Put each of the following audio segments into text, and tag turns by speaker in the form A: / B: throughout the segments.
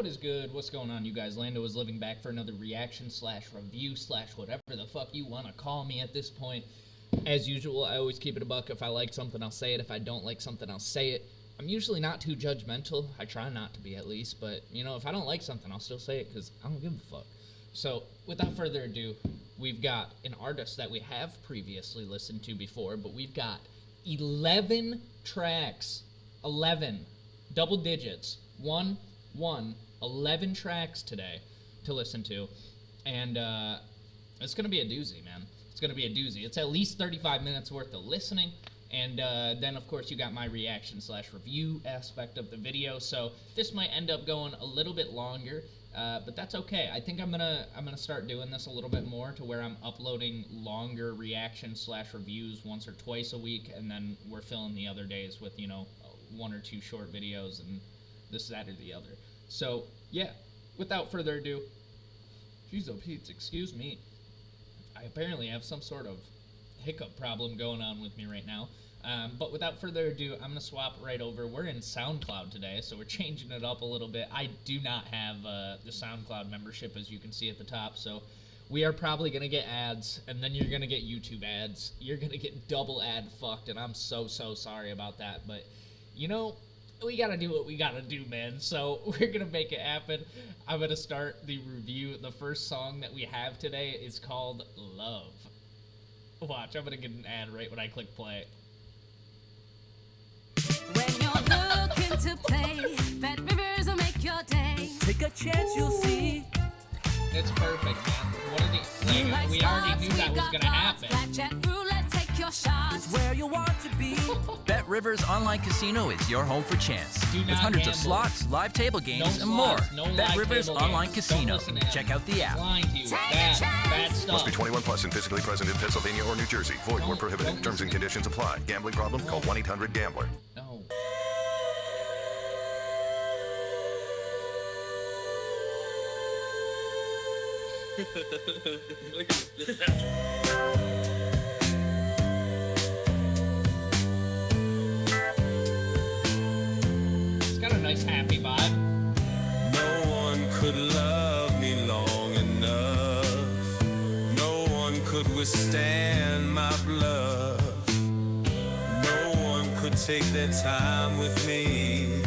A: What is good? What's going on, you guys? Landoisliving back for another reaction / review / whatever the fuck you want to call me at this point. As usual, I always keep it a buck. If I like something, I'll say it. If I don't like something, I'll say it. I'm usually not too judgmental. I try not to be, at least. But, you know, if I don't like something, I'll still say it because I don't give a fuck. So, without further ado, we've got an artist that we have previously listened to before, but we've got 11 tracks. 11. Double digits. 11 tracks today to listen to. And it's going to be a doozy, man. It's going to be a doozy. It's at least 35 minutes worth of listening. And then, of course, you got my reaction / review aspect of the video. So this might end up going a little bit longer, but that's okay. I think I'm gonna start doing this a little bit more to where I'm uploading longer reaction / reviews once or twice a week, and then we're filling the other days with, you know, 1 or 2 short videos and this, that, or the other. So, yeah, without further ado, jeez, oh Pete, excuse me. I apparently have some sort of hiccup problem going on with me right now. But without further ado, I'm going to swap right over. We're in SoundCloud today, so we're changing it up a little bit. I do not have the SoundCloud membership, as you can see at the top, so we are probably going to get ads, and then you're going to get YouTube ads. You're going to get double ad fucked, and I'm so sorry about that. But, you know, we got to do what we got to do, man. So we're going to make it happen. I'm going to start the review. The first song that we have today is called Love. Watch, I'm going to get an ad right when I click play.
B: When you're looking to play, Bad Rivers will make your day.
C: Take a chance, you'll see.
A: It's perfect, man. What did he, like, we already knew that was going to happen.
B: Blackjack roulette, take your shot.
C: It's where you want to be.
D: Bet Rivers Online Casino is your home for chance. With hundreds of slots, live table games, and more. Bet Rivers Online Casino. Check out the app.
A: Bad stuff.
E: Must be 21 plus and physically present in Pennsylvania or New Jersey. Void where prohibited. Terms and conditions apply. Gambling problem? Call 1-800-GAMBLER.
A: No.
F: Look at this.
A: It's got a nice happy vibe.
F: No one could love me long enough. No one could withstand my bluff. No one could take their time with me.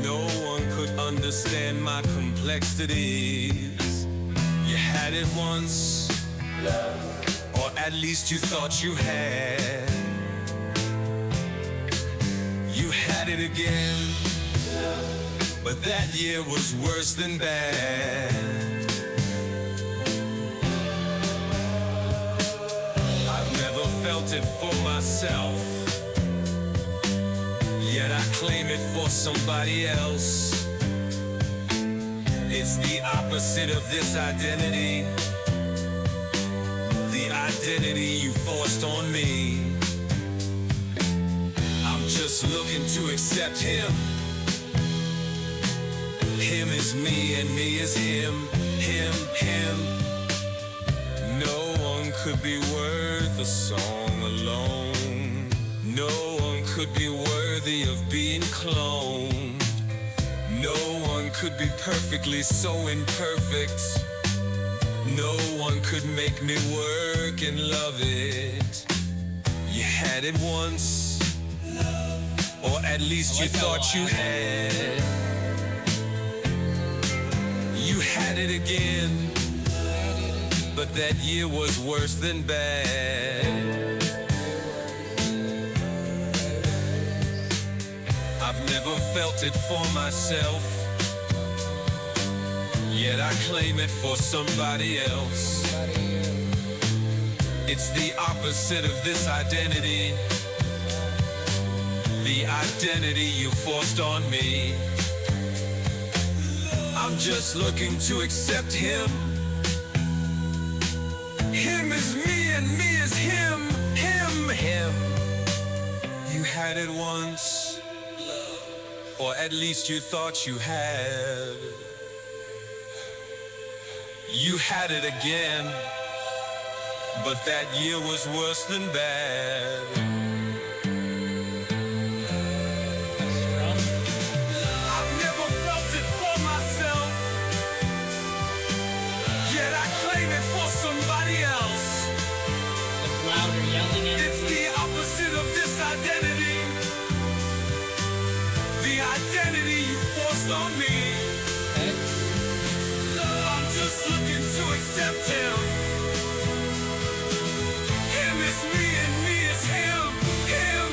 F: No one could understand my complexities. You had it once, or at least you thought you had. You had it again, but that year was worse than bad. I've never felt it for myself, yet I claim it for somebody else. It's the opposite of this identity, the identity you forced on me. I'm just looking to accept him. Him is me and me is him. Him. No one could be worth a song alone. No one could be worthy of being cloned. No one could be perfectly so imperfect. No one could make me work and love it. You had it once, or at least you thought you had. You had it again, but that year was worse than bad. I've never felt it for myself, yet I claim it for somebody else. It's the opposite of this identity, the identity you forced on me. I'm just looking to accept him. Him is me and me is him. Him. You had it once, or at least you thought you had. You had it again, but that year was worse than bad. I've never felt it for myself. just on me.
A: Okay.
F: I'm just looking to accept him. Him is me and me is him. Him.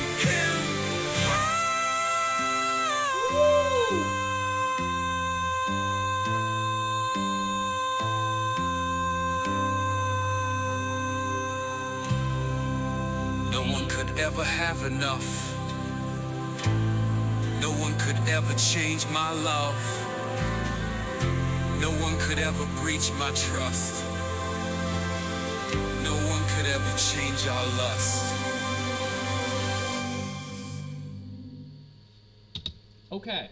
F: No one could ever have enough. No one could ever change my love. No one could ever breach my trust. No one could ever change our lust.
A: Okay.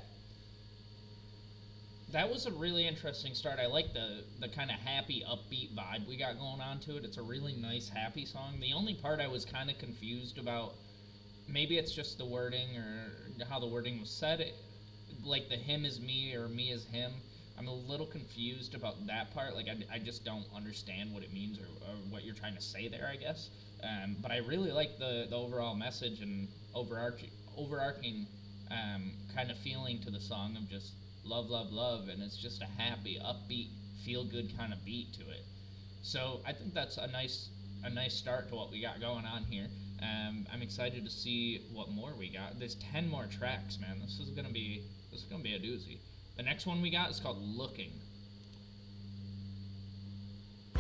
A: That was a really interesting start. I like the kind of happy, upbeat vibe we got going on to it. It's a really nice, happy song. The only part I was kind of confused about, maybe it's just the wording or how the wording was said, like the him is me or me is him. I'm a little confused about that part. Like, I just don't understand what it means or what you're trying to say there, I guess. But I really like the overall message and overarching kind of feeling to the song of just love, love, love, and it's just a happy, upbeat, feel-good kind of beat to it. So I think that's a nice start to what we got going on here. I'm excited to see what more we got. There's 10 more tracks, man. This is gonna be a doozy. The next one we got is called Looking.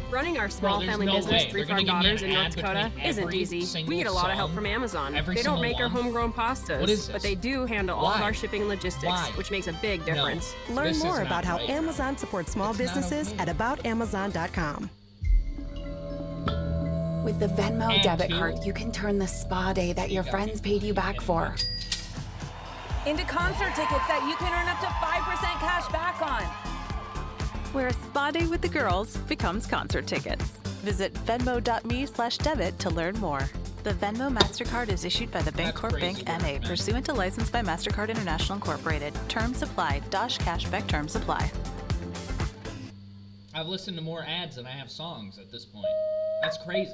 G: Running our small family business, Three Farm Daughters in North Dakota, isn't easy. We get a lot of help from Amazon. They don't make our homegrown pastas, but they do handle all of our shipping and logistics, which makes a big difference.
H: Learn more about how Amazon supports small businesses at aboutamazon.com.
I: With the Venmo debit card, you can turn the spa day that your friends paid you back for
J: into concert tickets that you can earn up to 5% cash back on.
K: Where a spa day with the girls becomes concert tickets. Visit venmo.me/debit to learn more. The Venmo MasterCard is issued by the Bancorp Bank N.A. pursuant to license by MasterCard International Incorporated. Terms apply. Dosh cashback terms apply.
A: I've listened to more ads than I have songs at this point. That's crazy.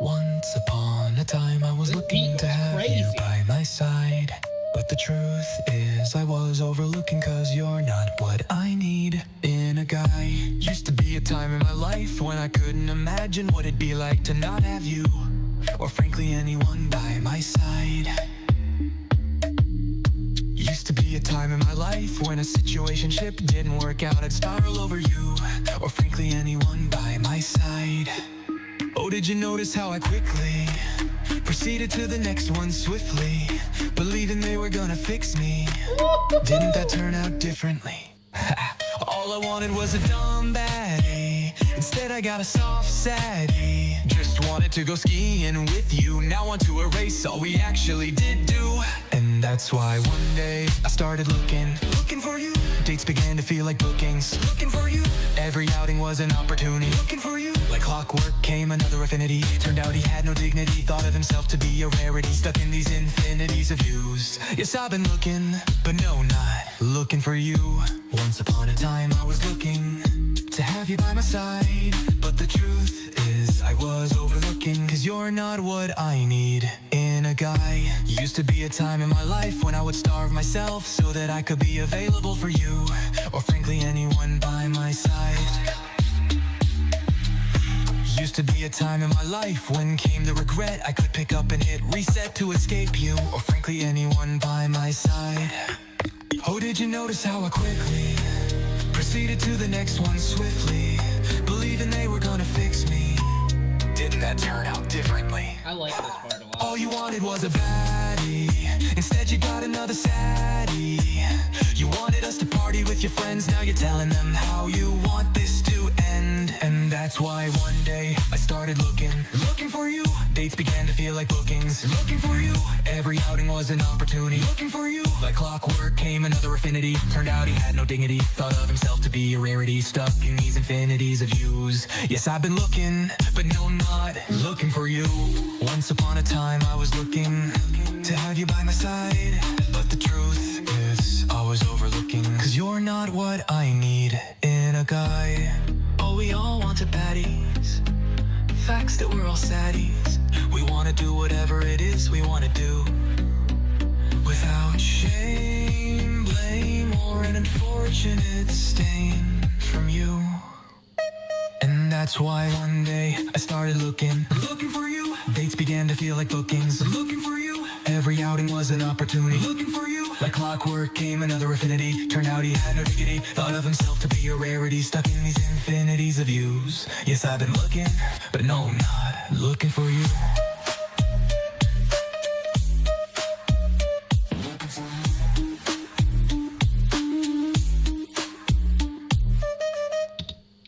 L: Once upon a time I was looking to have you by my side. But the truth is I was overlooking, cause you're not what I need in a guy. Used to be a time in my life when I couldn't imagine what it'd be like to not have you, or frankly anyone by my side. Used to be a time in my life when a situationship didn't work out, I'd spiral over you, or frankly anyone by my side. Oh, did you notice how I quickly proceeded to the next one swiftly, believing they were gonna fix me? Didn't that turn out differently? All I wanted was a dumb baddie. Instead I got a soft saddie. Just wanted to go skiing with you. Now want to erase all we actually did do. And that's why one day I started looking for you. Dates began to feel like bookings. Looking for you. Every outing was an opportunity. Looking for you. Like clockwork came another affinity. Turned out he had no dignity. Thought of himself to be a rarity. Stuck in these infinities of views. Yes, I've been looking, but no, not looking for you. Once upon a time I was looking to have you by my side, but the truth is I was overlooking, cause you're not what I need in a guy. Used to be a time in my life when I would starve myself so that I could be available for you, or frankly anyone by my side. Used to be a time in my life when came the regret, I could pick up and hit reset to escape you, or frankly anyone by my side. Oh, did you notice how I quickly proceeded to the next one swiftly, believing they were gonna fix me? Didn't that turn out differently?
A: I like this part a lot.
L: All you wanted was a baddie. Instead you got another saddie. You wanted us to party with your friends. Now you're telling them how you want this to end. And that's why one day I started looking for you. Dates began to feel like bookings. Looking for you. Every outing was an opportunity. Looking for you. Like clockwork came another affinity. Turned out he had no dignity. Thought of himself to be a rarity. Stuck in these infinities of views. Yes, I've been looking, but no, not looking for you. Once upon a time I was looking to have you by my side, but the truth is I was overlooking, cause you're not what I need in a guy. Oh, we all wanted baddies, facts that we're all saddies. We wanna do whatever it is we wanna do, unfortunate stain from you. And that's why one day I started looking for you. Dates began to feel like bookings, looking for you. Every outing was an opportunity, looking for you. Like clockwork came another affinity. Turned out he had no dignity. Thought of himself to be a rarity, stuck in these infinities of views. Yes, I've been looking, but no, I'm not looking for you.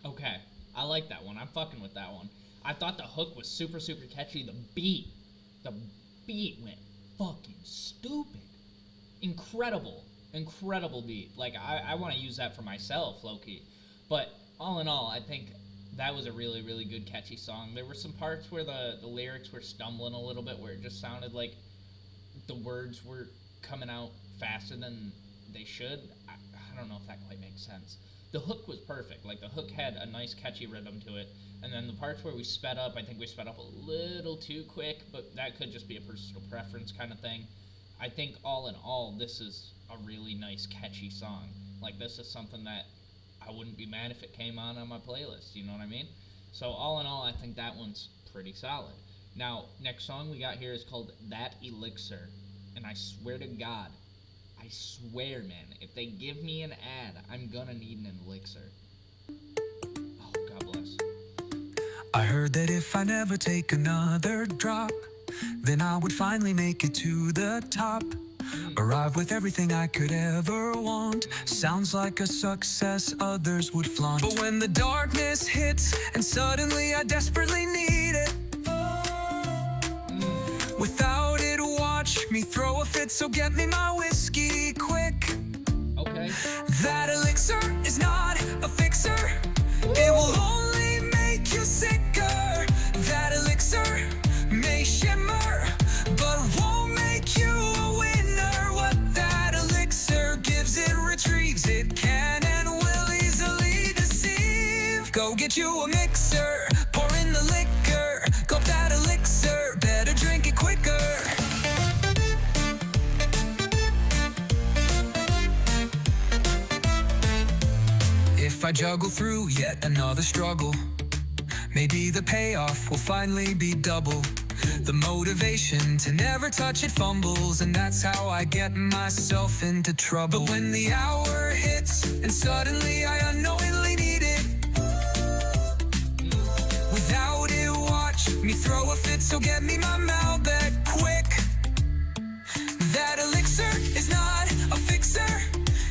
A: Okay, I like that one. I'm fucking with that one. I thought the hook was super, super catchy. The beat went fucking stupid. Incredible beat. Like, I want to use that for myself, low-key. But all in all, I think that was a really, really good, catchy song. There were some parts where the lyrics were stumbling a little bit, where it just sounded like the words were coming out faster than they should. I don't know if that quite makes sense. The hook was perfect. Like, the hook had a nice, catchy rhythm to it. And then the parts where we sped up, I think we sped up a little too quick, but that could just be a personal preference kind of thing. I think all in all, this is a really nice, catchy song. Like, this is something that I wouldn't be mad if it came on my playlist, you know what I mean? So all in all, I think that one's pretty solid. Now, next song we got here is called That Elixir. And I swear to God, I swear, man, if they give me an ad, I'm gonna need an elixir. Oh, God bless.
L: I heard that if I never take another drop, then I would finally make it to the top. Arrive with everything I could ever want. Sounds like a success others would flaunt. But when the darkness hits and suddenly I desperately need it, without it, watch me throw a fit. So get me my whiskey quick.
A: Okay.
L: That elixir is not a fixer. It will only make you sicker. That elixir may shimmer, but won't make you a winner. What that elixir gives, it retrieves. It can and will easily deceive. Go get you a mixer, pour in the liquor, gulp that elixir, better drink it quicker. If I juggle through yet another struggle, maybe the payoff will finally be double. The motivation to never touch it fumbles, and that's how I get myself into trouble. But when the hour hits and suddenly I unknowingly need it, without it, watch me throw a fit. So get me my Malbec quick. That elixir is not a fixer.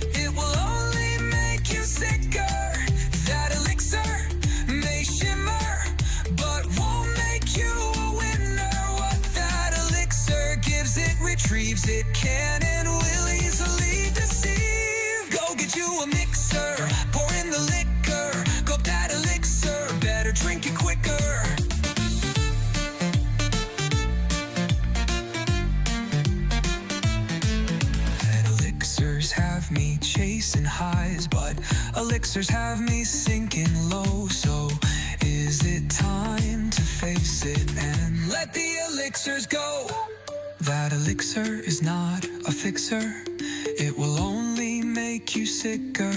L: It will only make you sicker. That elixir may shimmer, but won't make you a winner. What that elixir gives, it retrieves. It can and will easily deceive. Go get you a mixer, pour in the liquor, gulp that elixir, better drink it quicker. Elixirs have me chasing highs, but elixirs have me sinking low. So is it time to face it and let the elixirs go? That elixir is not a fixer. It will only make you sicker.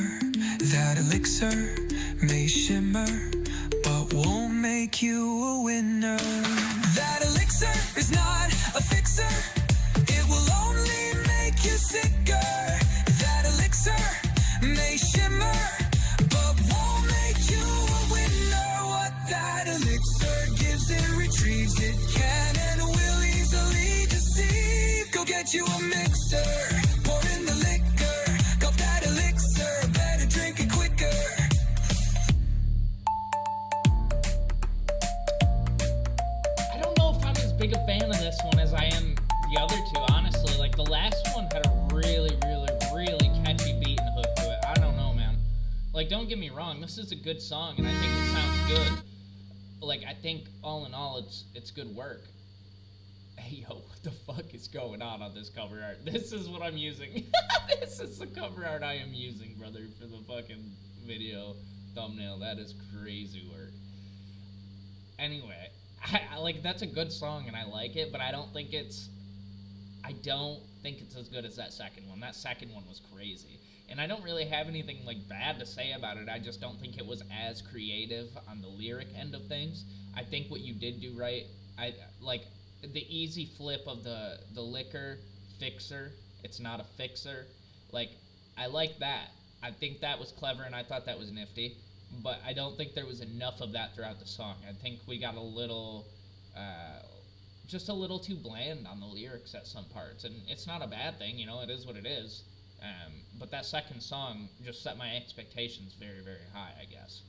L: That elixir may shimmer, but won't make you a winner. That elixir is not a fixer. It will only make you sicker. That elixir may shimmer, but won't make you a winner. What that elixir gives, it retrieves. It can and will easily deceive. Go get you a mixer, pour in the liquor, gulp that elixir, better drink it quicker.
A: I don't know if I'm as big a fan of this one as I am the other two, honestly. Like, the last one had a really, really, really catchy beat and hook to it. I don't know, man. Like, don't get me wrong, this is a good song, and I think it sounds good. Like, I think, all in all, it's good work. Hey, yo, what the fuck is going on this cover art? This is what I'm using. This is the cover art I am using, brother, for the fucking video thumbnail. That is crazy work. Anyway, I like, that's a good song, and I like it, but I don't think it's... I don't think it's as good as that second one. That second one was crazy. And I don't really have anything like bad to say about it. I just don't think it was as creative on the lyric end of things. I think what you did do right, I like the easy flip of the liquor fixer. It's not a fixer. Like, I like that. I think that was clever, and I thought that was nifty. But I don't think there was enough of that throughout the song. I think we got a little, just a little too bland on the lyrics at some parts. And it's not a bad thing, you know, it is what it is. But that second song just set my expectations very, very high, I guess.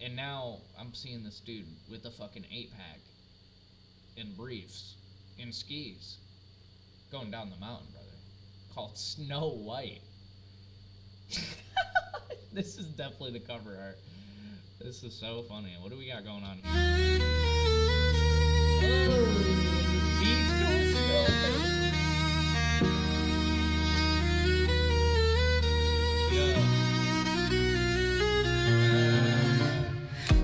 A: And now I'm seeing this dude with a fucking 8-pack in briefs, in skis, going down the mountain, brother, called Snow White. This is definitely the cover art. This is so funny. What do we got going on here? Oh, beats going slow.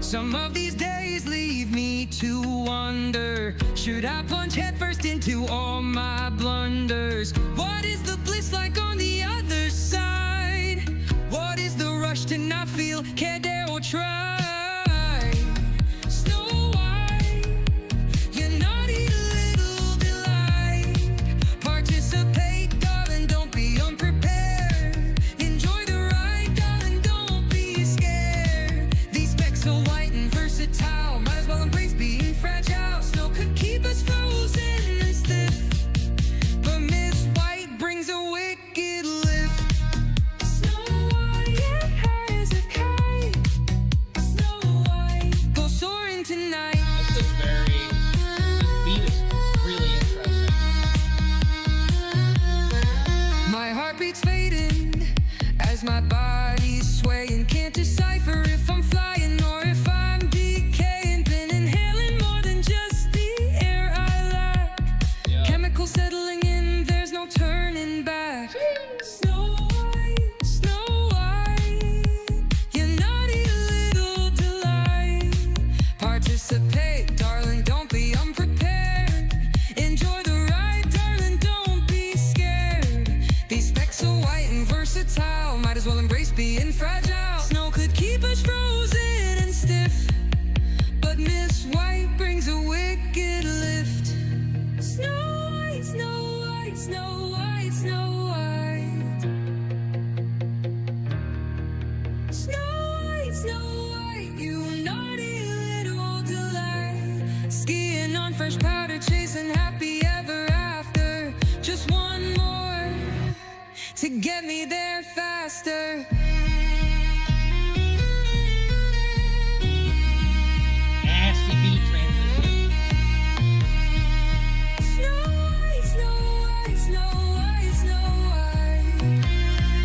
C: Some of these days leave me to wonder, should I plunge headfirst into all my blunders? What is the bliss like on the other side? What is the rush to not feel, care, dare, or try? Snow White, you naughty little delight. Participate, darling, don't be unprepared. Enjoy the ride, darling, don't be scared. These specs are white and versatile, might as well embrace being fragile. Snow could keep us frozen and stiff, but Miss White brings a wicked lift. Snow White, get high as a kite. Snow White, go soaring tonight.
A: This beat is really interesting.
C: My heartbeat's fading as my body's swaying. Can't decipher if I'm flying or if I'm decaying. Been inhaling more than just the air I lack. Chemicals settling in, there's no turning back. Snow White, you naughty little delight. Participate, darling, don't be unprepared. Enjoy the ride, darling, don't be scared. These specs are white and versatile, might as well embrace being fragile. Snow could keep us frozen and stiff, but Miss White brings a wicked lift. Snow White, Snow White, Snow White, Snow White. Snow White, Snow White, you naughty little delight. Skiing on fresh powder, chasing happy ever after. Just one more to get me there faster.
A: Nasty beat transition.
C: Snow White, Snow White, Snow White, Snow White,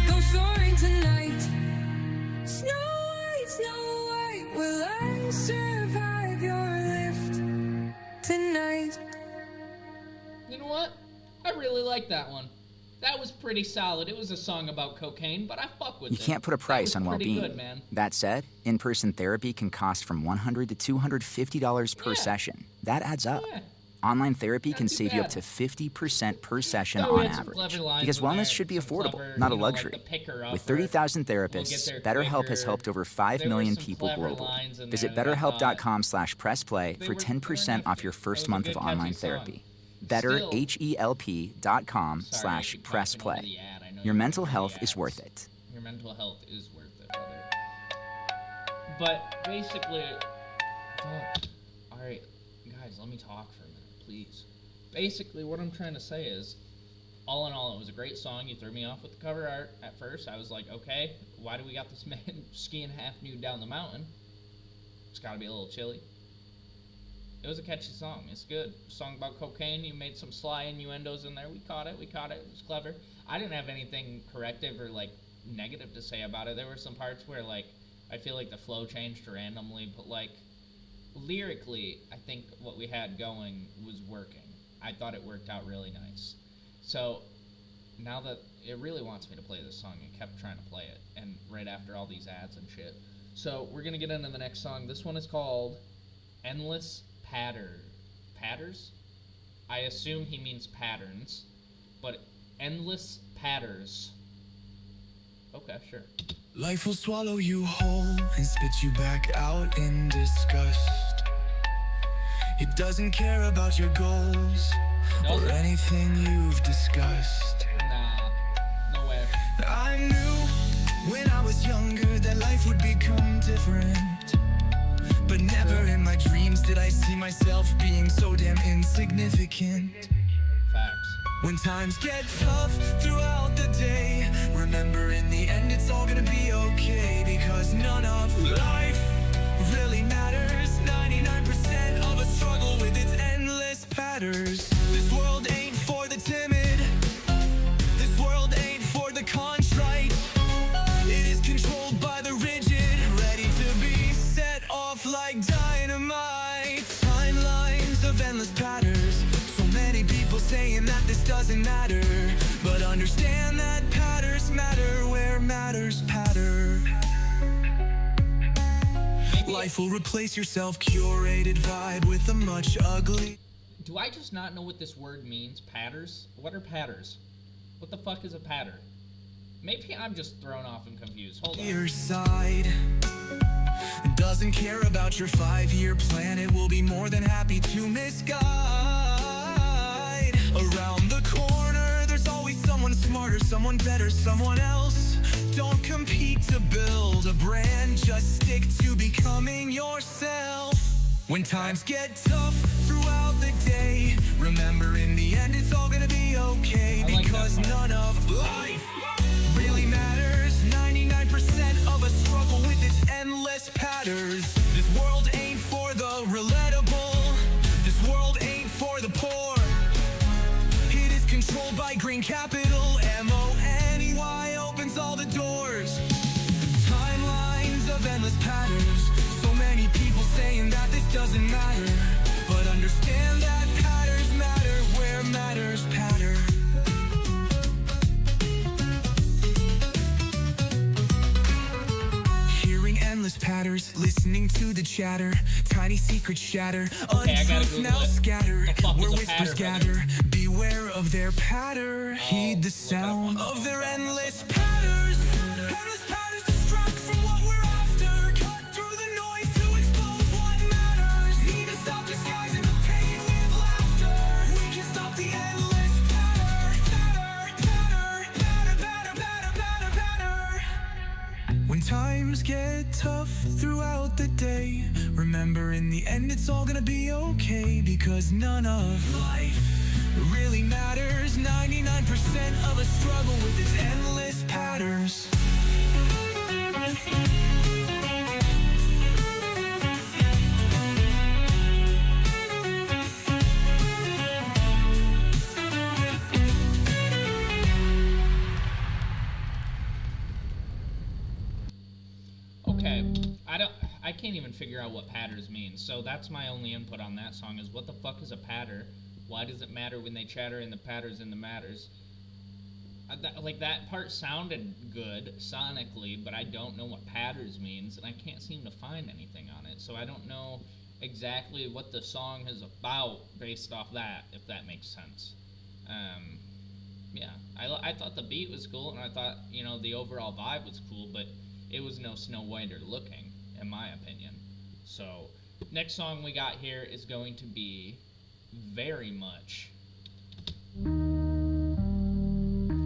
C: go soaring tonight. Snow White, Snow White, will I survive your lift tonight?
A: You know what? I really like that one. That was pretty solid. It was a song about cocaine, but I fuck with it.
M: You can't put a price on
A: Pretty
M: well-being.
A: good, man.
M: That said, in-person therapy can cost from $100 to $250 per session. That adds up.
A: Yeah.
M: Online therapy can
A: too
M: save you up
A: bad.
M: to 50% per session
A: Oh, we
M: on
A: had some
M: average.
A: clever lines
M: Because
A: in
M: wellness
A: there,
M: should be
A: some
M: affordable,
A: clever,
M: not a
A: you know, like
M: luxury.
A: the picker
M: With
A: upper.
M: 30,000
A: We'll
M: therapists,
A: get there
M: BetterHelp has
A: quicker.
M: helped over 5
A: There were
M: million
A: some
M: people
A: clever
M: globally.
A: lines in
M: Visit
A: there that I thought
M: BetterHelp.com/pressplay
A: they
M: for
A: were
M: 10% off your
A: hefty.
M: first
A: It was a
M: month
A: good,
M: of
A: catchy
M: online
A: song.
M: therapy.
A: Still-
M: BetterHelp.com/pressplay. Your mental health is worth it.
A: Your mental health is worth it, brother. But basically, all right, guys, let me talk for a minute, please. Basically, what I'm trying to say is, all in all, it was a great song. You threw me off with the cover art at first. I was like, okay, why do we got this man skiing half nude down the mountain? It's got to be a little chilly. It was a catchy song. It's good. Song about cocaine. You made some sly innuendos in there. We caught it. It was clever. I didn't have anything corrective or like negative to say about it. There were some parts where like I feel like the flow changed randomly, but like lyrically, I think what we had going was working. I thought it worked out really nice. So now that it really wants me to play this song, it kept trying to play it, and right after all these ads and shit. So we're gonna get into the next song. This one is called Endless Patters? I assume he means patterns, but Endless Patters. Okay, sure.
L: Life will swallow you whole and spit you back out in disgust. It doesn't care about your goals or anything you've discussed.
A: Nah, no way.
L: I knew when I was younger that life would become different, but never in my dreams did I see myself being so damn insignificant.
A: Facts.
L: When times get tough throughout the day, remember in the end it's all gonna be okay, because none of life really matters. 99% of a struggle with its endless patterns. This world ain't for the timid. This world ain't for the contrite. It is controlled by the rigid, ready to be set off like dynamite. Timelines of endless patterns. So many people saying that this doesn't matter, but understand that patterns matter where matters patter. Life will replace your self-curated vibe with a much ugly.
A: Do I just not know what this word means? Patters? What are patters? What the fuck is a patter? Maybe I'm just thrown off and confused. Hold on.
L: Your side doesn't care about your 5-year plan. It will be more than happy to misguide. Around the corner, there's always someone smarter, someone better, someone else. Don't compete to build a brand, just stick to becoming yourself. When times get tough throughout the day, remember in the end it's all gonna be okay, because none of life really matters. 99% of a struggle with its endless patterns. This world ain't for the relatable. This world ain't for the poor. It is controlled by green capital. MONEY opens all the doors. Timelines of endless patterns. So many people saying that this doesn't matter, but understand that patterns matter where matters patter. Hearing endless patterns, listening to the chatter, tiny secrets shatter, untruths now scatter, where whispers gather. Beware of their patter, heed the sound of their endless patterns. Endless patterns distract from what we're after. Cut through the noise to expose what matters. Need to stop disguising the pain with laughter. We can stop the endless patter. When times get tough throughout the day, remember in the end it's all gonna be okay, because none of life really matters. 99% of a struggle with its endless patterns.
A: Okay, I can't even figure out what patters means, so that's my only input on that song is what the fuck is a patter? Why does it matter when they chatter in the patters and the matters? That part sounded good sonically, but I don't know what patters means, and I can't seem to find anything on it, so I don't know exactly what the song is about based off that, if that makes sense. Yeah, I thought the beat was cool, and I thought, the overall vibe was cool, but it was no Snow Whiter looking, in my opinion. So, next song we got here is going to be Very Much.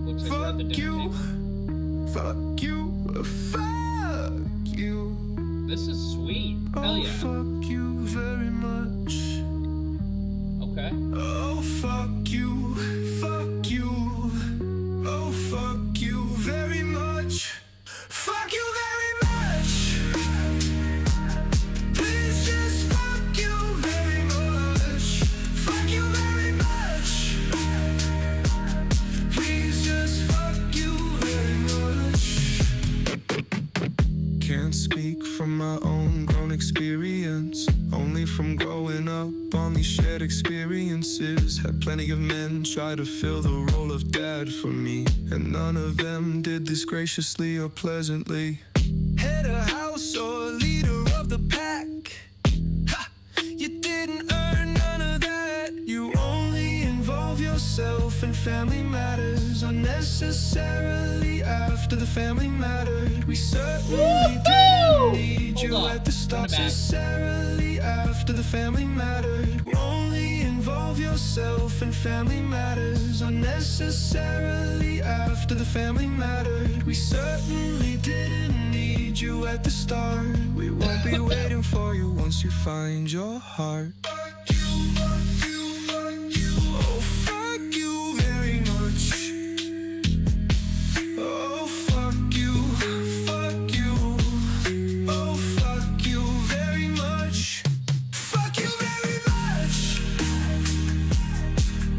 A: Looks like we're at the dinner table.
L: Fuck you, fuck you.
A: This is sweet. Hell yeah.
L: Fuck you very much.
A: Okay.
L: Oh, fuck you, fuck you. Oh, fuck you very much. Fuck you very much. Please just fuck you very much. Fuck you very much. Please just fuck you very much.
F: Can't speak from my own grown experience, only from growing up on these shared experiences. Had plenty of men try to fill the role of dad for me, and none of them did this graciously or pleasantly.
L: Head of house or leader of the pack. Ha! You didn't earn none of that. You only involve yourself in family matters. unnecessarily after the family mattered. We certainly didn't need you at the start. Unnecessarily after the family mattered. Only involve yourself in family matters. Unnecessarily after the family mattered. We certainly didn't need you at the start. We won't be waiting for you once you find your heart. Oh, fuck you very much. Oh, fuck you, fuck you. Oh, fuck you very much. Fuck you very much.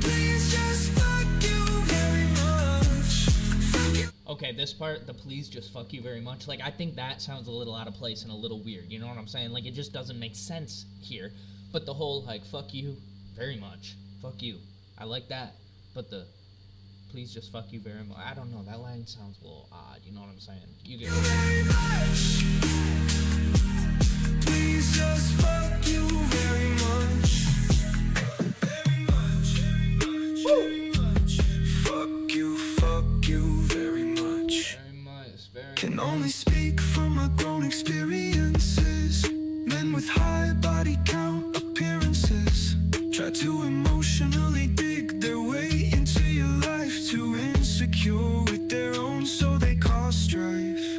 L: Please just fuck you very much. Fuck you.
A: Okay, this part, the please just fuck you very much, like, I think that sounds a little out of place and a little weird, you know what I'm saying? Like, it just doesn't make sense here. But the whole, like, fuck you very much, fuck you, I like that. But the please just fuck you very much, I don't know, that line sounds a little odd, you know what I'm saying? You get it.
L: Please just fuck you very much. Very much, very much. Fuck you very much. Can only speak from my grown experiences. Men with high body count appearances try to emotionally dig their way into your life. Too insecure with their own, so they cause strife.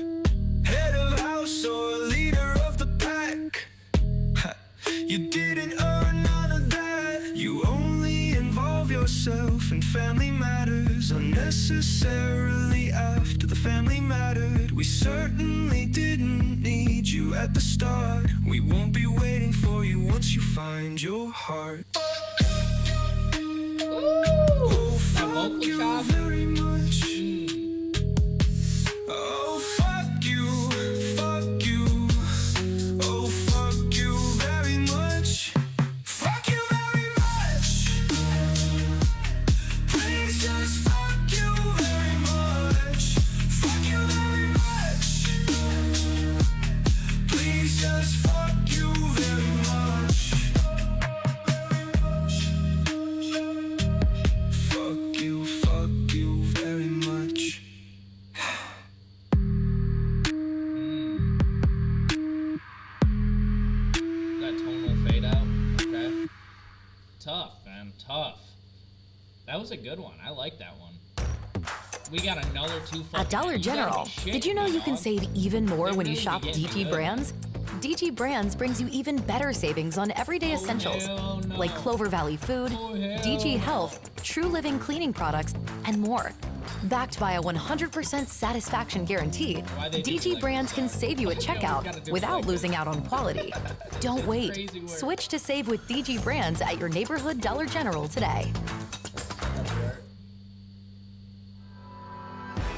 L: Head of house or leader of the pack, you didn't earn none of that. You only involve yourself in family matters. Unnecessarily after the family mattered. We certainly didn't need you at the start. We won't be waiting for you once you find your heart. Oh, fuck you very much. Oh, fuck you, fuck you. Oh, fuck you very much. Fuck you very much. Please just fuck you very much. Fuck you very much. Please just fuck you very much. Fuck you very much.
A: That tonal fade out, okay. Tough, man, tough. That was a good one, I like that one. We got another two fucking...
N: At Dollar General, did you know you can save even more when you shop DG Brands? DG Brands brings you even better savings on everyday essentials like Clover Valley Food, DG Health, True Living cleaning products, and more. Backed by a 100% satisfaction guarantee, DG Brands can save you at checkout without losing out on quality. Don't wait. Switch to save with DG Brands at your neighborhood Dollar General today.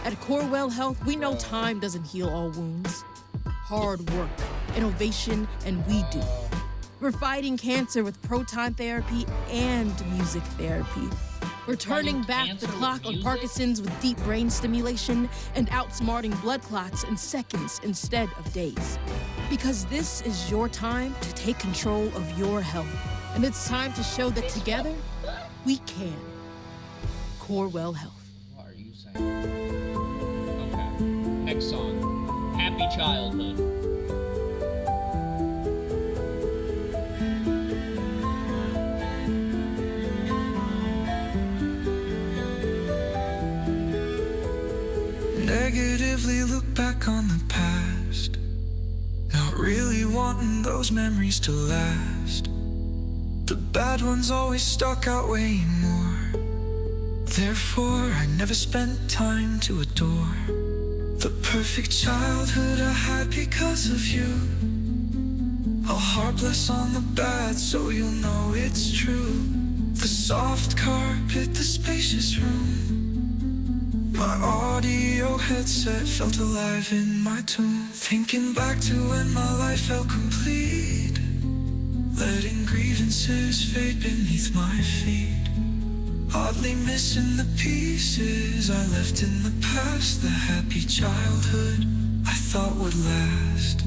O: At Corewell Health, we know time doesn't heal all wounds. Hard work, innovation, and we do. We're fighting cancer with proton therapy and music therapy. We're turning back the clock on Parkinson's with deep brain stimulation and outsmarting blood clots in seconds instead of days. Because this is your time to take control of your health. And it's time to show that together, we can. Corewell Health.
A: What are you saying? Okay. Next song. Happy Childhood.
L: Negatively look back on the past, not really wanting those memories to last. The bad ones always stuck out way more. Therefore, I never spent time to adore the perfect childhood I had because of you. I'll harp less on the bad so you'll know it's true. The soft carpet, the spacious room. My audio headset felt alive in my tune. Thinking back to when my life felt complete, letting grievances fade beneath my feet. Oddly missing the pieces I left in the past. The happy childhood I thought would last.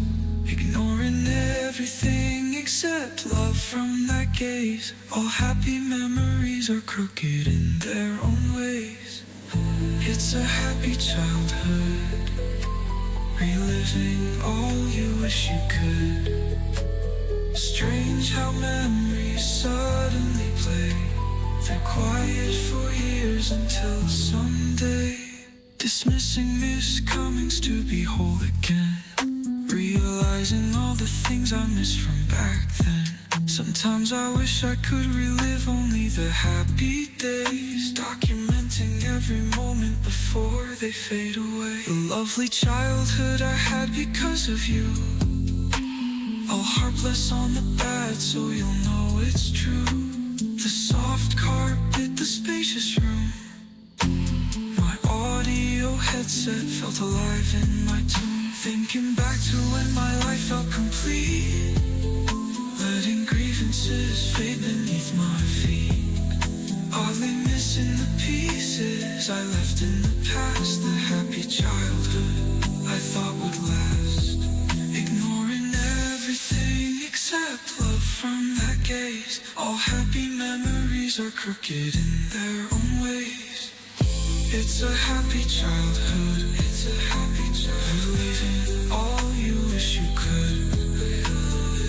L: Ignoring everything except love from that gaze. All happy memories are crooked in their own ways.
C: It's a happy childhood, reliving all you wish you could. Strange how memories suddenly play. They're quiet for years until someday, dismissing miscomings to be whole again. Realizing all the things I miss from back then. Sometimes I wish I could relive only the happy days, documenting every moment before they fade away. The lovely childhood I had because of you. I'll harp less on the bad so you'll know it's true. The soft carpet, the spacious room. My audio headset felt alive in my tune. Thinking back to when my life felt complete, letting grievances fade beneath my feet. Oddly missing the pieces I left in the past. The happy childhood I thought would last. Ignoring everything except love from that gaze. All happy memories are crooked in their own ways. It's a happy childhood. It's a happy childhood. Reliving all you wish you could.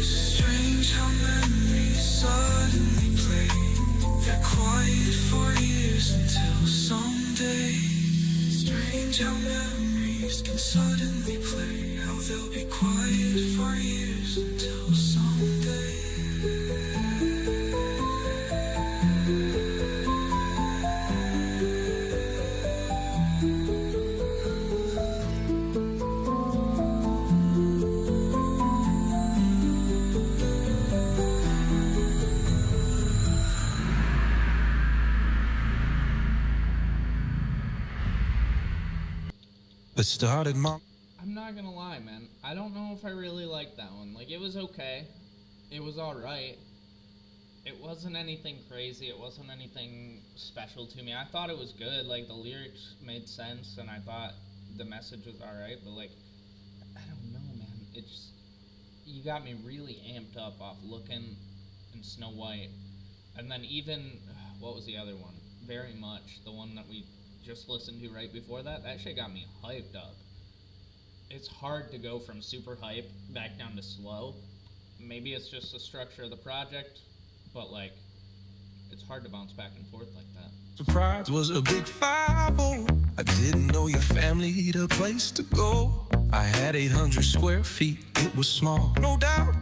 C: Strange how memories suddenly play. They're quiet for years until someday. Strange how memories can suddenly play. How they'll be quiet for years until someday.
L: It started my...
A: I'm not gonna lie, man. I don't know if I really liked that one. Like, it was okay. It was alright. It wasn't anything crazy. It wasn't anything special to me. I thought it was good. Like, the lyrics made sense, and I thought the message was alright. But, like, I don't know, man. It just... You got me really amped up off Looking and Snow White. And then even... What was the other one? Very Much. The one that we just listened to right before that. That shit got me hyped up. It's hard to go from super hype back down to slow. Maybe it's just the structure of the project, but like, it's hard to bounce back and forth like that.
L: Surprise was a big 5-0. I didn't know your family needed a place to go. I had 800 square feet, it was small, no doubt.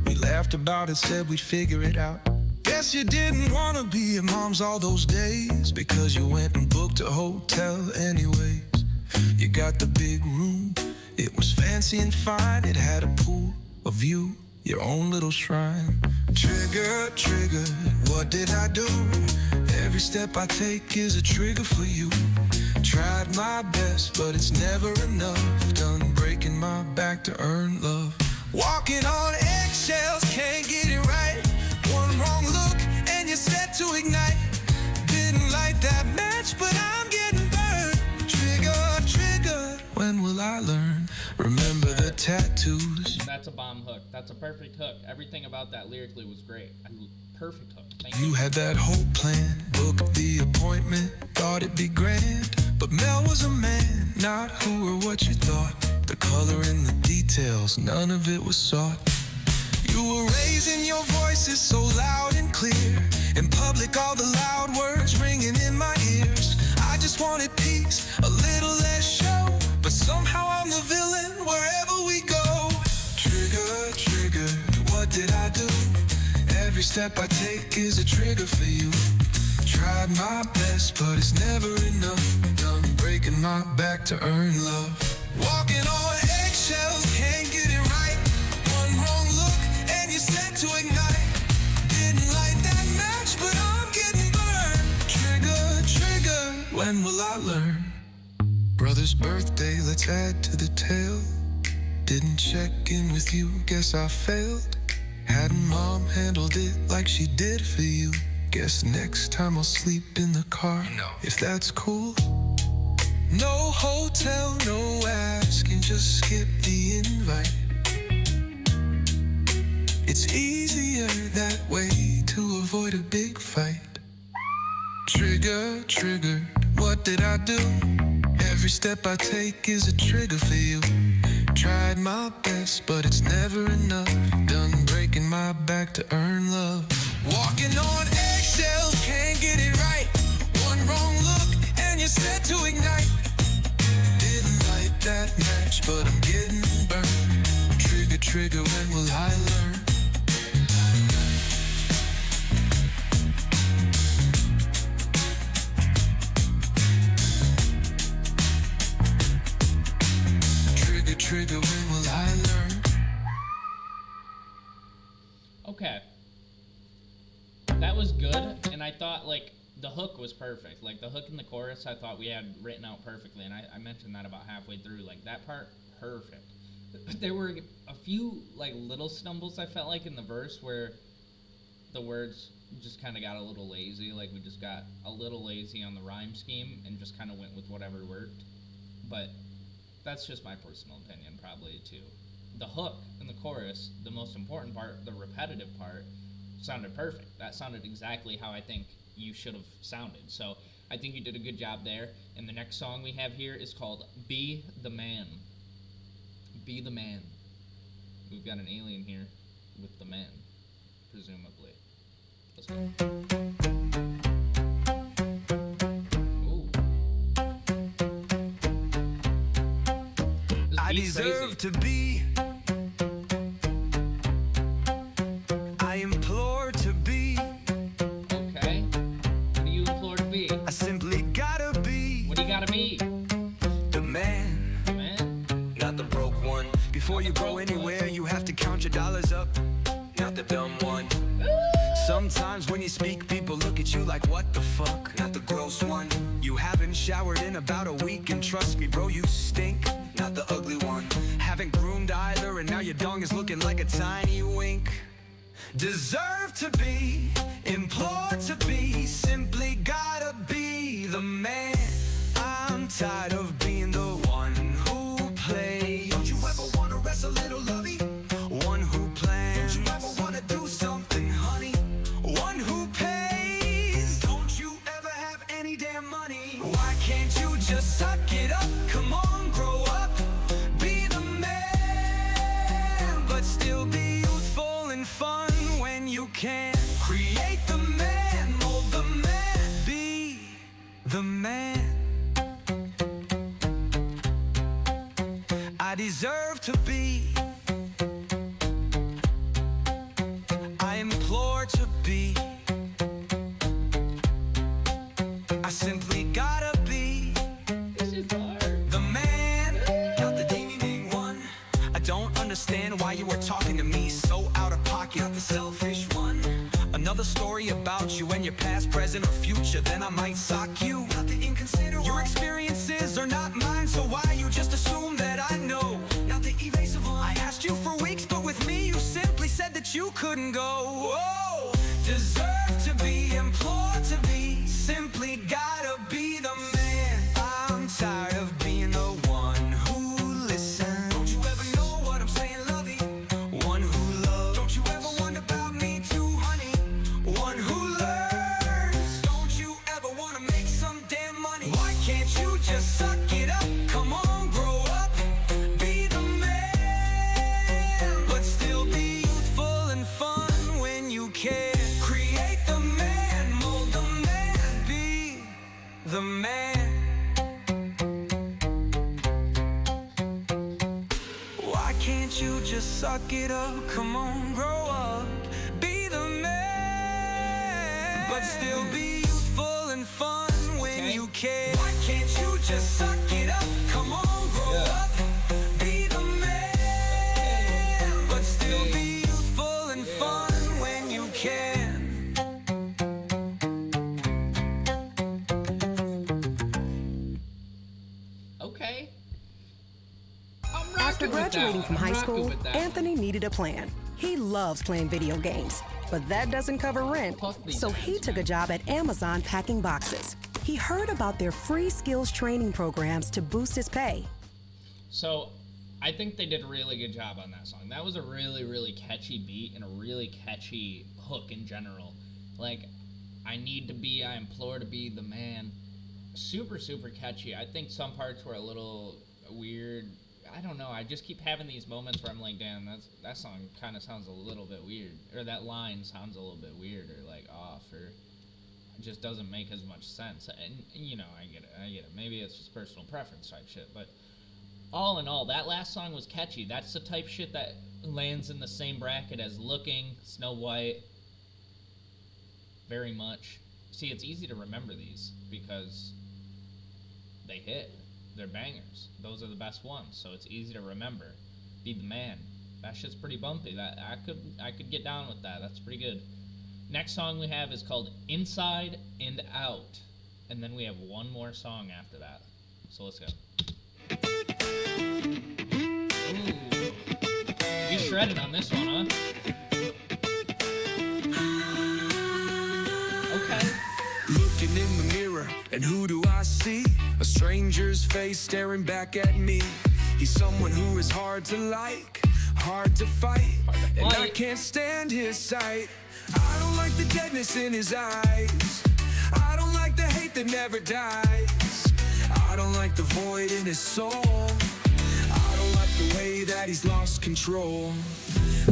L: We laughed about it, said we'd figure it out. Guess you didn't want to be at mom's all those days, because you went and booked a hotel anyways. You got the big room, it was fancy and fine. It had a pool, a view, your own little shrine. Trigger, trigger, what did I do? Every step I take is a trigger for you. Tried my best, but it's never enough. Done breaking my back to earn love. Walking on eggshells, can't get it right. One wrong look and you're set to ignite. Didn't light that match, but I'm getting burned. Trigger, trigger, when will I learn? Remember the tattoos.
A: That's a bomb hook. That's a perfect hook. Everything about that lyrically was great. Perfect hook. Thank you.
L: You had that whole plan, booked the appointment, thought it'd be grand. But Mel was a man, not who or what you thought. The color and the details, none of it was sought. You were raising your voices so loud and clear. In public, all the loud words ringing in my ears. I just wanted peace, a little less show. But somehow I'm the villain wherever we go. Trigger, trigger, what did I do? Every step I take is a trigger for you. Tried my best, but it's never enough. Done breaking my back to earn love. Walking on eggshells, can't get it right. One wrong look and you're set to ignite. Didn't light that match, but I'm getting burned. Trigger, trigger, when will I learn? Brother's birthday, let's add to the tale. Didn't check in with you, guess I failed. Hadn't mom handled it like she did for you. Guess next time I'll sleep in the car, if that's cool. No hotel, no asking, just skip the invite. It's easier that way to avoid a big fight. Trigger, triggered, What did I do? Every step I take is a trigger for you. Tried my best, but it's never enough. Done breaking my back to earn love. Walking on eggshells, can't get it right. One wrong look and you're set to ignite. Didn't light that match, but I'm getting burned. Trigger, trigger, when will I learn? Trigger, when will I learn?
A: Okay. That was good, and I thought, like, the hook was perfect. Like, the hook in the chorus I thought we had written out perfectly, and I mentioned that about halfway through. Like, that part, perfect. There were a few, like, little stumbles I felt like in the verse where the words just kind of got a little lazy. Like, we just got a little lazy on the rhyme scheme and just kind of went with whatever worked. But that's just my personal opinion, probably, too. The hook in the chorus, the most important part, the repetitive part, sounded perfect. That sounded exactly how I think you should have sounded. So I think you did a good job there. And the next song we have here is called Be the Man. Be the Man. We've got an alien here with the man, presumably. Let's go.
L: I deserve to be. I implore to be.
A: Okay. What do you implore to be?
L: I simply gotta be.
A: What do you gotta be?
L: The man.
A: The man?
L: Not the broke one. Before you go anywhere, you have to count your dollars up. Not the dumb one. Sometimes when you speak, people look at you like, what the fuck? Not the gross one. You haven't showered in about a week, and trust me, bro, you stink. Not the ugly one. Haven't groomed either, and now your dong is looking like a tiny wink. Deserve to be, implore to be, simply gotta be the man. I'm tired of being the one who plays. Don't you ever wanna rest a little lovey? One who plans. Don't you ever wanna do something, honey? One who pays. Don't you ever have any damn money? Why can't you just suck it up? Come on, grow up. Be the man, but still be youthful and fun when you can. Create the man, mold the man, be the man. I deserve to be. I implore to be. I simply gotta be.
A: This is hard.
L: The man, not the ding-ding one. I don't understand why you were talking to me so out of pocket. Not the selfish one. Another story about you and your past, present, or future, then I might sock you. Not the inconsiderate. Your experiences are not mine, so why you just assume that I know? Not the evasive one. I asked you for weeks, but with me you simply said that you couldn't go. Oh, deserve to be, implore to be, simply gotta be the man. I'm tired of being the one who listens. Don't you ever know what I'm saying, lovey? One who loves. Don't you ever wonder about me too, honey? One who learns. Don't you ever wanna make some damn money? Why can't you just suck it up? Come on, grow up. Be the man, but still be youthful and fun when you can. Create the man, mold the man, be the man. Why can't you just suck it up? Come on, grow up. Be the man, but still be youthful and fun when you can. Why can't you just suck it up? Come on, grow up. Be the man, but still be youthful and fun when you can.
A: Okay.
H: After graduating from high school,
A: with that.
H: Anthony needed a plan. He loves playing video games, but that doesn't cover rent. So he took a job at Amazon packing boxes. He heard about their free skills training programs to boost his pay.
A: So I think they did a really good job on that song. That was a really, really catchy beat and a really catchy hook in general. Like, I need to be, I implore to be the man. super, super catchy. I think some parts were a little weird. I don't know. I just keep having these moments where I'm like, damn, that song kind of sounds a little bit weird. Or that line sounds a little bit weird or, like, off. Or it just doesn't make as much sense. And, you know, I get it. Maybe it's just personal preference type shit. But all in all, that last song was catchy. That's the type shit that lands in the same bracket as Looking, Snow White, very much. See, it's easy to remember these because they hit. They're bangers. Those are the best ones, so it's easy to remember. Be the Man. That shit's pretty bumpy. That I could get down with that. That's pretty good. Next song we have is called Inside and Out. And then we have one more song after that. So let's go. Ooh. You shredded on this one, huh? Okay.
F: Looking in the mirror, and who do I see? A stranger's face staring back at me. He's someone who is hard to like, hard to fight, and I can't stand his sight. I don't like the deadness in his eyes. I don't like the hate that never dies. I don't like the void in his soul. I don't like the way that he's lost control.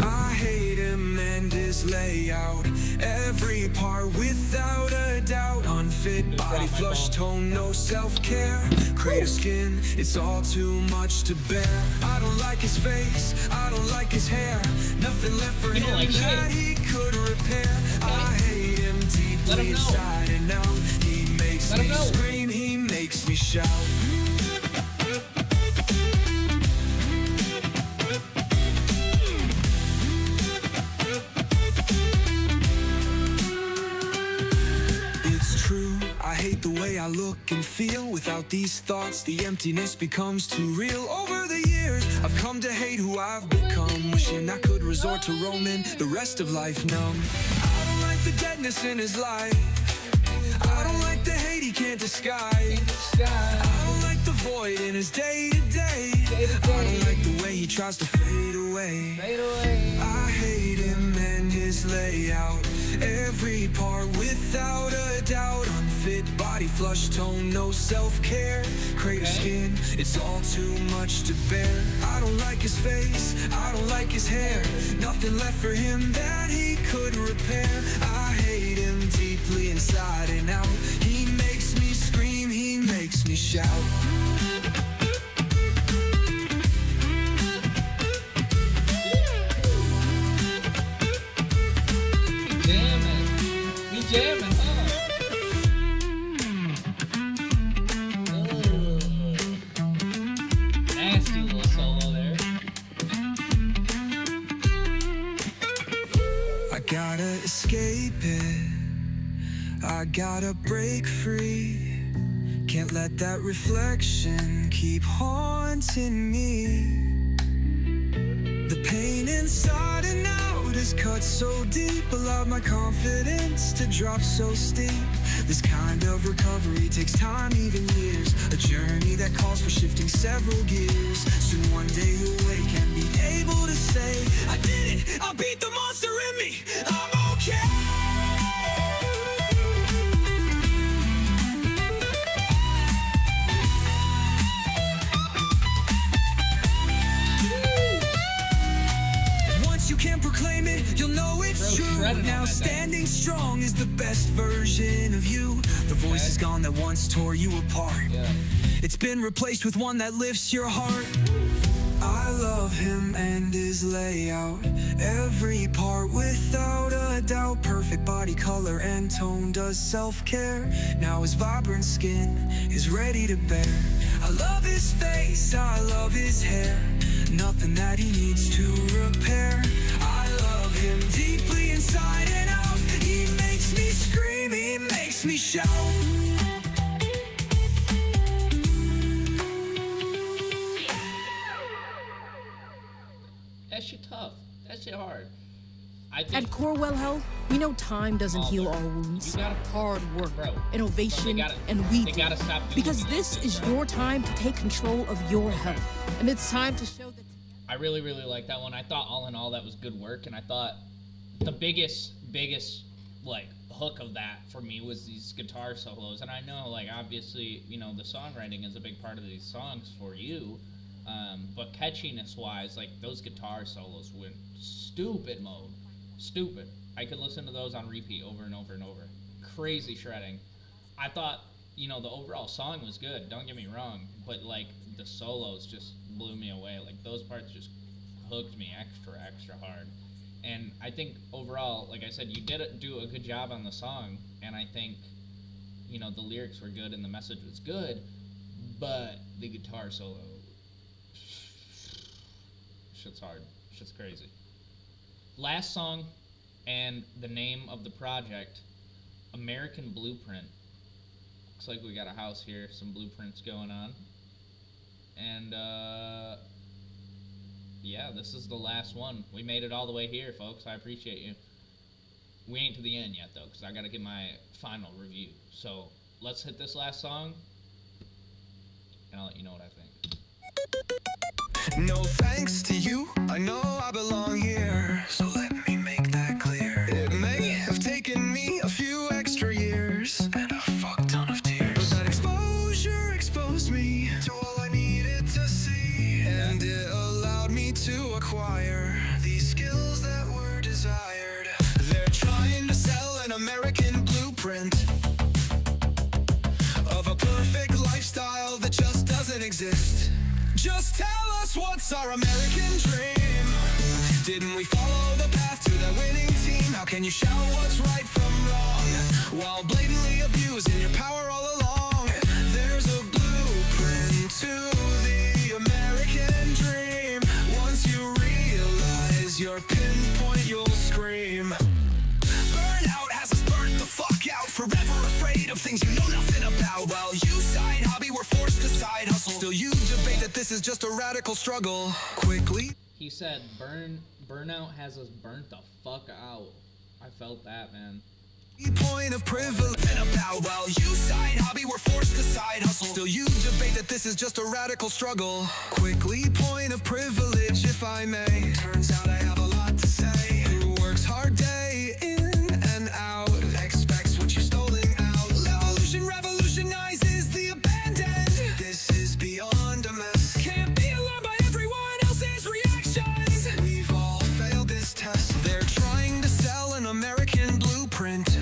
F: I hate him and his layout. Every part without a doubt. Unfit body, flush tone, no self-care. Crater skin, it's all too much to bear. I don't like his face, I don't like his hair. Nothing left for him that he could repair. I hate him deeply inside and out. He makes me scream, he makes me shout. I hate the way I look and feel. Without these thoughts, the emptiness becomes too real. Over the years, I've come to hate who I've become, wishing I could resort to roaming the rest of life numb. I don't like the deadness in his life. I don't like the hate he can't disguise. I don't like the void in his day-to-day. I don't like the way he tries to fade away. I hate him and his layout. Every part without a doubt. Unfit body, flush tone, no self-care. Crater skin, it's all too much to bear. I don't like his face, I don't like his hair. Nothing left for him that he could repair. I hate him deeply inside and out. He makes me scream, he makes me shout.
A: Jamming, huh? Nasty little solo there.
F: I gotta escape it. I gotta break free. Can't let that reflection keep haunting me. The pain inside and out is cut so deep, allowed my confidence to drop so steep. This kind of recovery takes time, even years. A journey that calls for shifting several gears. Soon one day you'll wake and be able to say, I did it, I beat the monster in me, I'm okay. You can't proclaim it, you'll know it's true. Now standing strong is the best version of you. The voice is gone that once tore you apart. It's been replaced with one that lifts your heart. I love him and his layout. Every part without a doubt. Perfect body color and tone, does self-care. Now his vibrant skin is ready to bear. I love his face, I love his hair. Nothing that he needs to repair. I love him deeply inside and out. He makes me scream, he makes me shout.
A: That shit tough. That shit hard.
O: At Corewell Health, we know time doesn't heal all wounds. Hard work, innovation, and we do. Because this is your time to take control of your health. And it's time to show that...
A: I really, really like that one. I thought all in all that was good work, and I thought the biggest, like, hook of that for me was these guitar solos. And I know, like, obviously, you know, the songwriting is a big part of these songs for you, but catchiness-wise, like, those guitar solos went stupid mode. Stupid. I could listen to those on repeat over and over and over. Crazy shredding. I thought, you know, the overall song was good, don't get me wrong, but, like, the solos just blew me away. Like, those parts just hooked me extra hard. And I think overall, like I said, you did do a good job on the song, and I think, you know, the lyrics were good and the message was good, but the guitar solo, shit's hard. Shit's crazy. Last song, and the name of the project, American Blueprint. Looks like we got a house here, some blueprints going on. And, yeah, this is the last one. We made it all the way here, folks. I appreciate you. We ain't to the end yet, though, because I got to get my final review. So let's hit this last song, and I'll let you know what I think.
L: No thanks to you, I know I belong here, so let me make that clear. It may have taken me a few extra years and a fuck ton of tears, but that exposure exposed me to all I needed to see, and it allowed me to acquire these skills that were desired. They're trying to sell an American blueprint of a perfect lifestyle that just doesn't exist. Just tell us, what's our American dream? Didn't we follow the path to that winning team? How can you shout what's right from wrong while blatantly abusing your power all along? There's a blueprint to the American dream. Once you realize your pinpoint, you'll scream. Burnout has us burnt the fuck out, forever afraid of things you know nothing about. While you side hobby, we're forced to side hustle. Still you debate that this is just a radical struggle. Quickly.
A: He said, burnout has us burnt the fuck out. I felt that, man.
L: Point of privilege about, while you side hobby, we're forced to side hustle. Still you debate that this is just a radical struggle. Quickly, point of privilege, if I may. Turns out I have a lot to say. Who works hard day in and out, expects what you're stolen out. Evolution revolutionizes the abandoned. This is beyond a mess. Can't be alarmed by everyone else's reactions. We've all failed this test. They're trying to sell an American blueprint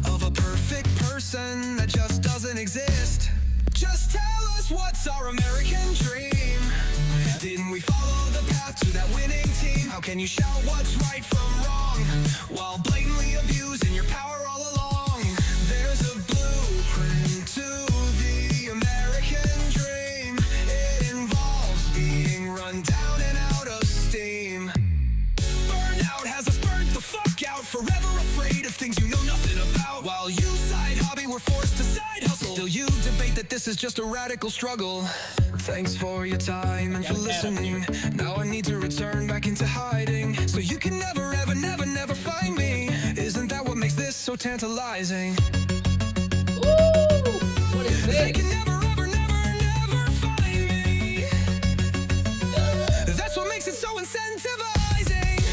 L: of a perfect person that just doesn't exist. Just tell us, what's our American dream? Didn't we follow the path to that winning team? How can you shout what's right from wrong while blatantly abusing your power all along? There's a blueprint to the American dream. It involves being run down and out of steam. Burnout has us burnt the fuck out, forever afraid of things you know nothing about. While you side hobby, we're forced to side hustle. Still you debate that this is just a radical struggle. Thanks for your time and for listening. Now I need to return back into hiding, so you can never, ever, never, never find me. Isn't that what makes this so tantalizing?
A: Ooh, what is this?
L: They can never, ever, never, never find me. That's what makes it so incentivizing.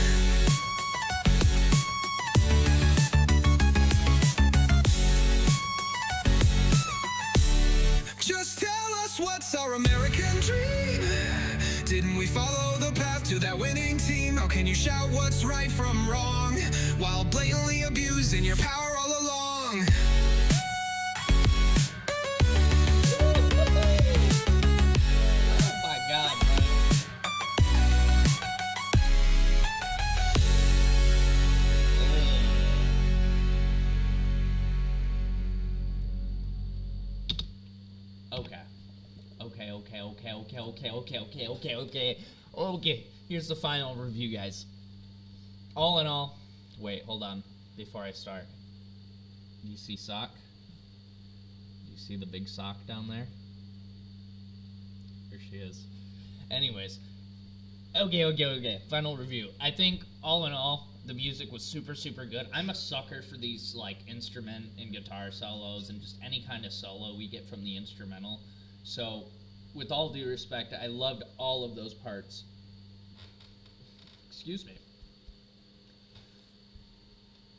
L: Just tell us, what's our American dream? Didn't we follow the path to that winning team? How can you shout what's right from wrong while blatantly abusing your power all along?
A: Oh my god, bro. Okay. Here's the final review, guys. All in all, wait, hold on. Before I start, you see sock? You see the big sock down there? Here she is. Anyways, okay. Final review. I think all in all, the music was super good. I'm a sucker for these like instrument and guitar solos and just any kind of solo we get from the instrumental. So, with all due respect, I loved all of those parts. Excuse me.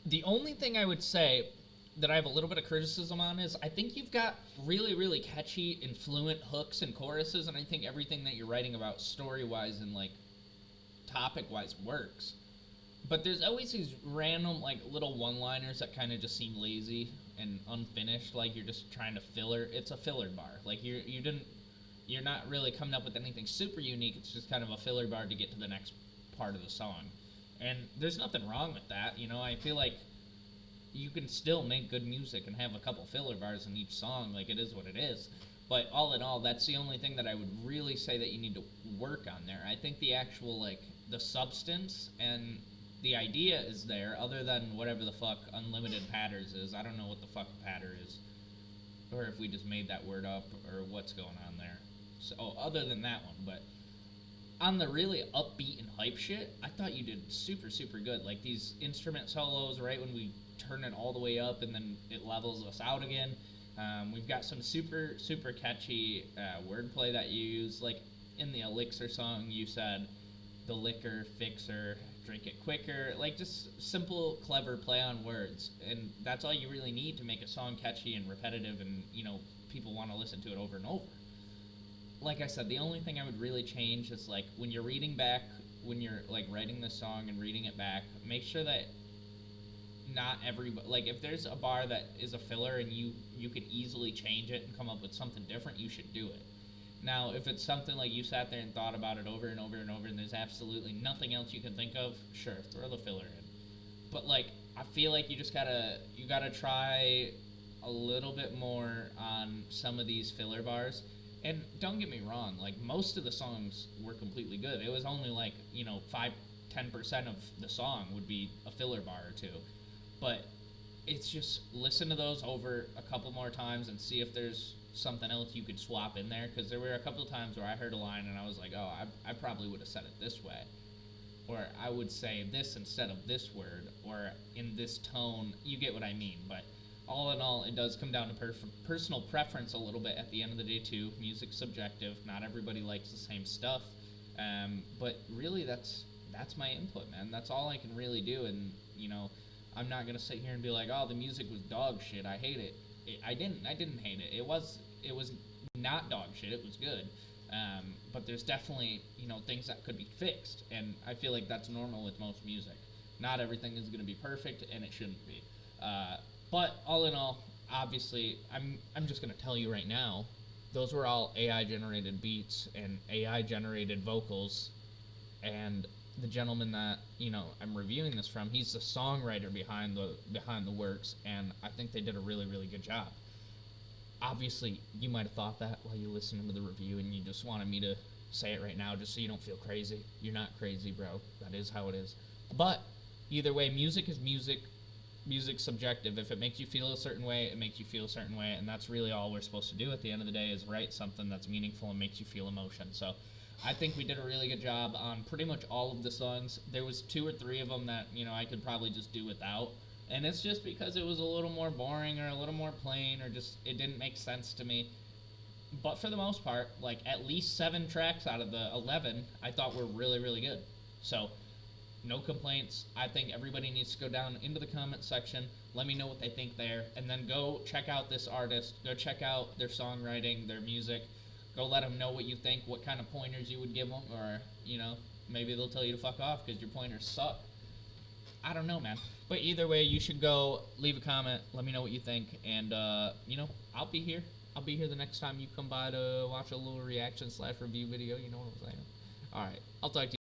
A: The only thing I would say that I have a little bit of criticism on is I think you've got really, really catchy and fluent hooks and choruses, and I think everything that you're writing about story-wise and, like, topic-wise works. But there's always these random, like, little one-liners that kind of just seem lazy and unfinished, like you're just trying to filler. It's a filler bar. Like, you're not really coming up with anything super unique. It's just kind of a filler bar to get to the next part of the song. And there's nothing wrong with that, you know? I feel like you can still make good music and have a couple filler bars in each song, like it is what it is. But all in all, that's the only thing that I would really say that you need to work on there. I think the actual, like, the substance and the idea is there, other than whatever the fuck unlimited patters is. I don't know what the fuck patter is, or if we just made that word up, or what's going on there. So, other than that one, but on the really upbeat and hype shit, I thought you did super, super good. Like, these instrument solos, right when we turn it all the way up and then it levels us out again. We've got some super, super catchy wordplay that you use. Like, in the Elixir song, you said, the liquor fixer, drink it quicker. Like, just simple, clever play on words. And that's all you really need to make a song catchy and repetitive and, you know, people want to listen to it over and over. Like I said, the only thing I would really change is, like, when you're reading back, when you're, like, writing the song and reading it back, make sure that not everybody, like, if there's a bar that is a filler and you could easily change it and come up with something different, you should do it. Now, if it's something like you sat there and thought about it over and over and over and there's absolutely nothing else you can think of, sure, throw the filler in. But, like, I feel like you gotta try a little bit more on some of these filler bars. And don't get me wrong, like, most of the songs were completely good. It was only, like, you know, 5-10% of the song would be a filler bar or two. But it's just listen to those over a couple more times and see if there's something else you could swap in there. Because there were a couple of times where I heard a line and I was like, oh, I probably would have said it this way. Or I would say this instead of this word. Or in this tone. You get what I mean. But all in all, it does come down to personal preference a little bit at the end of the day, too. Music's subjective. Not everybody likes the same stuff. But really, that's my input, man. That's all I can really do. And, you know, I'm not going to sit here and be like, oh, the music was dog shit. I hate it. I didn't hate it. It was not dog shit. It was good. But there's definitely, you know, things that could be fixed. And I feel like that's normal with most music. Not everything is going to be perfect, and it shouldn't be. But all in all, obviously, I'm just going to tell you right now, those were all AI-generated beats and AI-generated vocals. And the gentleman that, you know, I'm reviewing this from, he's the songwriter behind the works, and I think they did a really, really good job. Obviously, you might have thought that while you listened to the review, and you just wanted me to say it right now just so you don't feel crazy. You're not crazy, bro. That is how it is. But either way, music is music. Music's subjective. If it makes you feel a certain way, it makes you feel a certain way, and that's really all we're supposed to do at the end of the day is write something that's meaningful and makes you feel emotion. So I think we did a really good job on pretty much all of the songs. There was 2 or 3 of them that, you know, I could probably just do without, and it's just because it was a little more boring or a little more plain or just it didn't make sense to me. But for the most part, like, at least 7 tracks out of the 11 I thought were really, really good. So no complaints. I think everybody needs to go down into the comment section. Let me know what they think there. And then go check out this artist. Go check out their songwriting, their music. Go let them know what you think, what kind of pointers you would give them. Or, you know, maybe they'll tell you to fuck off because your pointers suck. I don't know, man. But either way, you should go leave a comment. Let me know what you think. And, you know, I'll be here. I'll be here the next time you come by to watch a little reaction/review video. You know what I'm saying? All right. I'll talk to you.